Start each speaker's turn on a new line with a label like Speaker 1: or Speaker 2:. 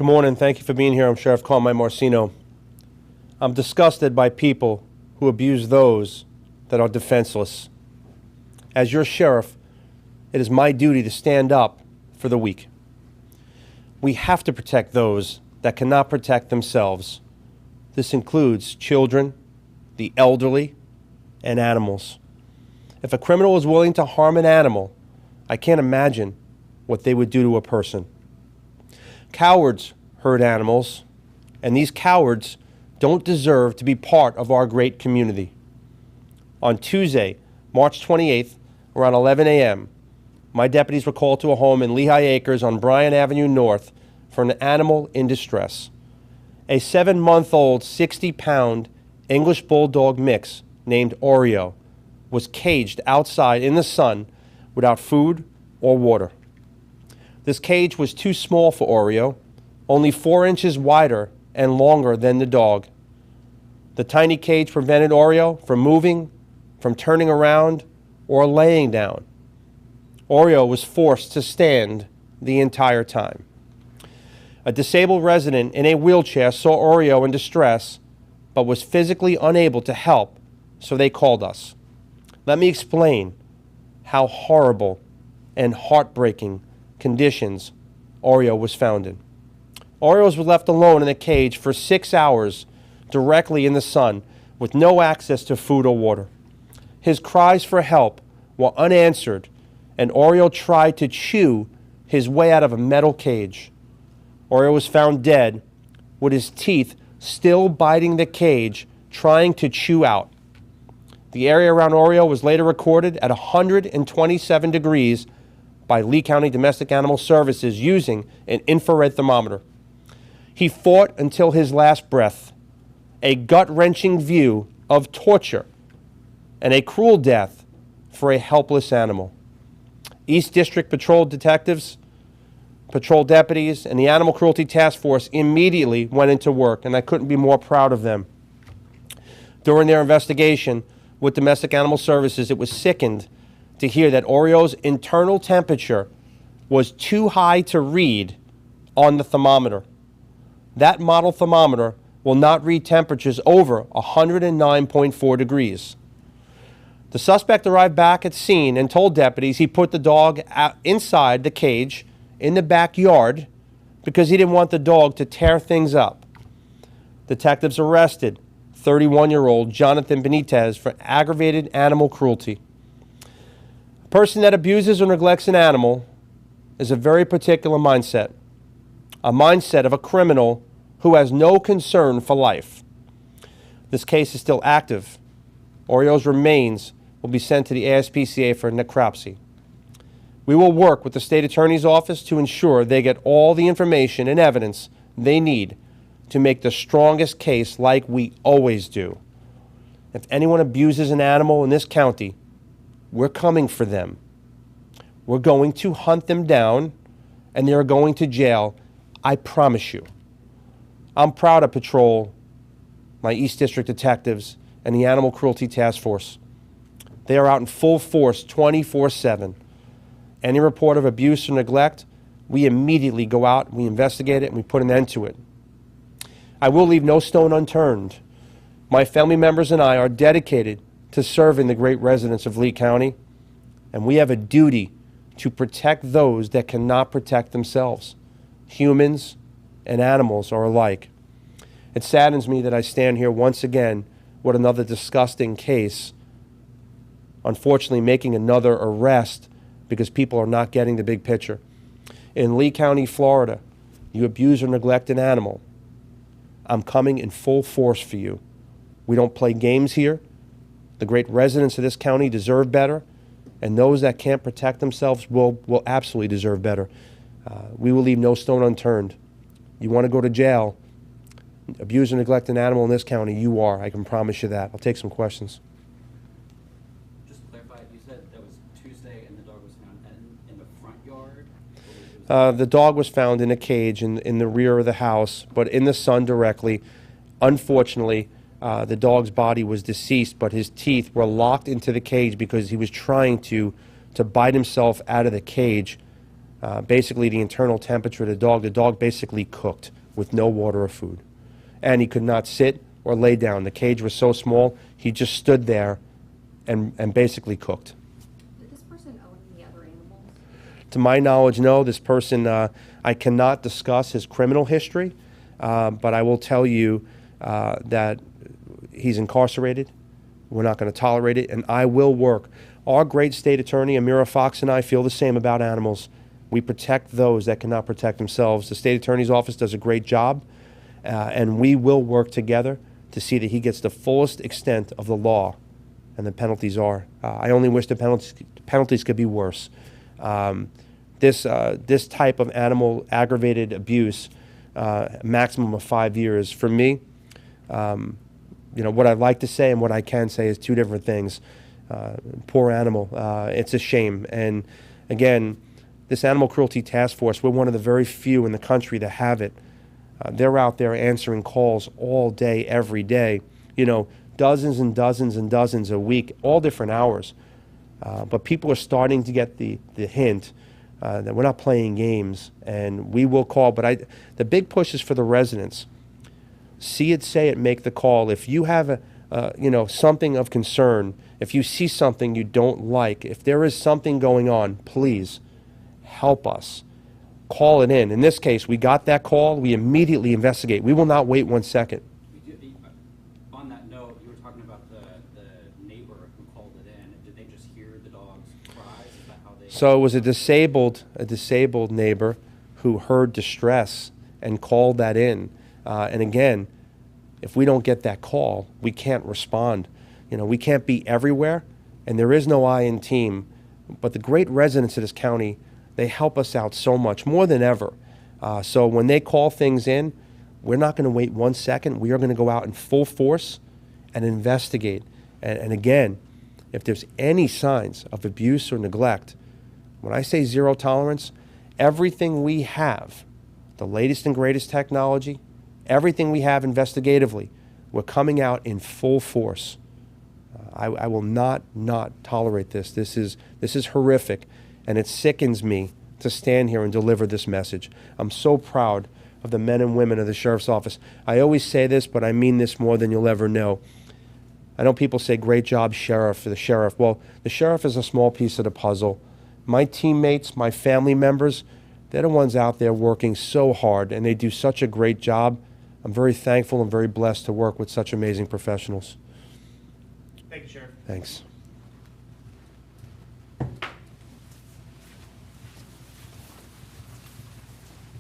Speaker 1: Good morning. Thank you for being here. I'm Sheriff Carmine Marceno. I'm disgusted by people who abuse those that are defenseless. As your sheriff, it is my duty to stand up for the weak. We have to protect those that cannot protect themselves. This includes children, the elderly, and animals. If a criminal is willing to harm an animal, I can't imagine what they would do to a person. Cowards hurt animals, and these cowards don't deserve to be part of our great community. On Tuesday, March 28th, around 11 a.m., my deputies were called to a home in Lehigh Acres on Bryan Avenue North for an animal in distress. A 7-month-old, 60-pound English Bulldog mix named Oreo was caged outside in the sun without food or water. This cage was too small for Oreo, only 4 inches wider and longer than the dog. The tiny cage prevented Oreo from moving, from turning around, or laying down. Oreo was forced to stand the entire time. A disabled resident in a wheelchair saw Oreo in distress, but was physically unable to help, so they called us. Let me explain how horrible and heartbreaking conditions Oreo was found in. Oreo was left alone in a cage for 6 hours directly in the sun with no access to food or water. His cries for help were unanswered, and Oreo tried to chew his way out of a metal cage. Oreo was found dead with his teeth still biting the cage, trying to chew out. The area around Oreo was later recorded at 127 degrees by Lee County Domestic Animal Services using an infrared thermometer. He fought until his last breath, a gut-wrenching view of torture and a cruel death for a helpless animal. East District Patrol detectives, patrol deputies, and the Animal Cruelty Task Force immediately went into work, and I couldn't be more proud of them. During their investigation with Domestic Animal Services, it was sickened to hear that Oreo's internal temperature was too high to read on the thermometer. That model thermometer will not read temperatures over 109.4 degrees. The suspect arrived back at scene and told deputies he put the dog inside the cage in the backyard because he didn't want the dog to tear things up. Detectives arrested 31-year-old Jonathan Benitez for aggravated animal cruelty. A person that abuses or neglects an animal is a very particular mindset, a mindset of a criminal who has no concern for life. This case is still active. Oreo's remains will be sent to the ASPCA for necropsy. We will work with the State Attorney's Office to ensure they get all the information and evidence they need to make the strongest case like we always do. If anyone abuses an animal in this county, we're coming for them. We're going to hunt them down, and they're going to jail, I promise you. I'm proud of Patrol, my East District detectives, and the Animal Cruelty Task Force. They are out in full force 24/7. Any report of abuse or neglect, we immediately go out, we investigate it, and we put an end to it. I will leave no stone unturned. My family members and I are dedicated to serving the great residents of Lee County, and we have a duty to protect those that cannot protect themselves. Humans and animals are alike. It saddens me that I stand here once again with another disgusting case, unfortunately making another arrest because people are not getting the big picture. In Lee County, Florida, you abuse or neglect an animal, I'm coming in full force for you. We don't play games here. The great residents of this county deserve better, and those that can't protect themselves will absolutely deserve better. We will leave no stone unturned. You want to go to jail, abuse or neglect an animal in this county, you are. I can promise you that. I'll take some questions.
Speaker 2: Just to clarify, you said that was Tuesday and the dog was found in the front yard?
Speaker 1: The dog was found in a cage in the rear of the house, but in the sun directly. Unfortunately, the dog's body was deceased, but his teeth were locked into the cage because he was trying to bite himself out of the cage. basically the internal temperature of the dog basically cooked with no water or food. And he could not sit or lay down. The cage was so small, he just stood there and basically cooked.
Speaker 3: Did this person own any other animals?
Speaker 1: To my knowledge, no. This person, I cannot discuss his criminal history, but I will tell you that he's incarcerated. We're not going to tolerate it, and I will work. Our great state attorney, Amira Fox, and I feel the same about animals. We protect those that cannot protect themselves. The state attorney's office does a great job, and we will work together to see that he gets the fullest extent of the law, and the penalties are. I only wish the penalties could be worse. This type of animal aggravated abuse, maximum of 5 years. For me, what I'd like to say and what I can say is two different things. Poor animal. It's a shame. And again, this Animal Cruelty Task Force, we're one of the very few in the country that have it. They're out there answering calls all day, every day. Dozens and dozens and dozens a week, all different hours. But people are starting to get the hint that we're not playing games, and we will call. But the big push is for the residents. See it, say it, make the call. If you have something of concern, if you see something you don't like, if there is something going on, please help us. Call it in. In this case, we got that call. We immediately investigate. We will not wait 1 second.
Speaker 2: On that note, you were talking about the neighbor who called it in. Did they just hear the dog's cries? Is that how they?
Speaker 1: So it was a disabled neighbor who heard distress and called that in. And again, if we don't get that call, we can't respond. We can't be everywhere, and there is no I in team. But the great residents of this county, they help us out so much, more than ever. So when they call things in, we're not going to wait 1 second. We are going to go out in full force and investigate. And again, if there's any signs of abuse or neglect, when I say zero tolerance, everything we have, the latest and greatest technology, everything we have investigatively, we're coming out in full force. I will not tolerate this. This is horrific, and it sickens me to stand here and deliver this message. I'm so proud of the men and women of the Sheriff's Office. I always say this, but I mean this more than you'll ever know. I know people say, great job, Sheriff, for the Sheriff. Well, the Sheriff is a small piece of the puzzle. My teammates, my family members, they're the ones out there working so hard, and they do such a great job. I'm very thankful and very blessed to work with such amazing professionals.
Speaker 4: Thank you, Sheriff.
Speaker 1: Thanks.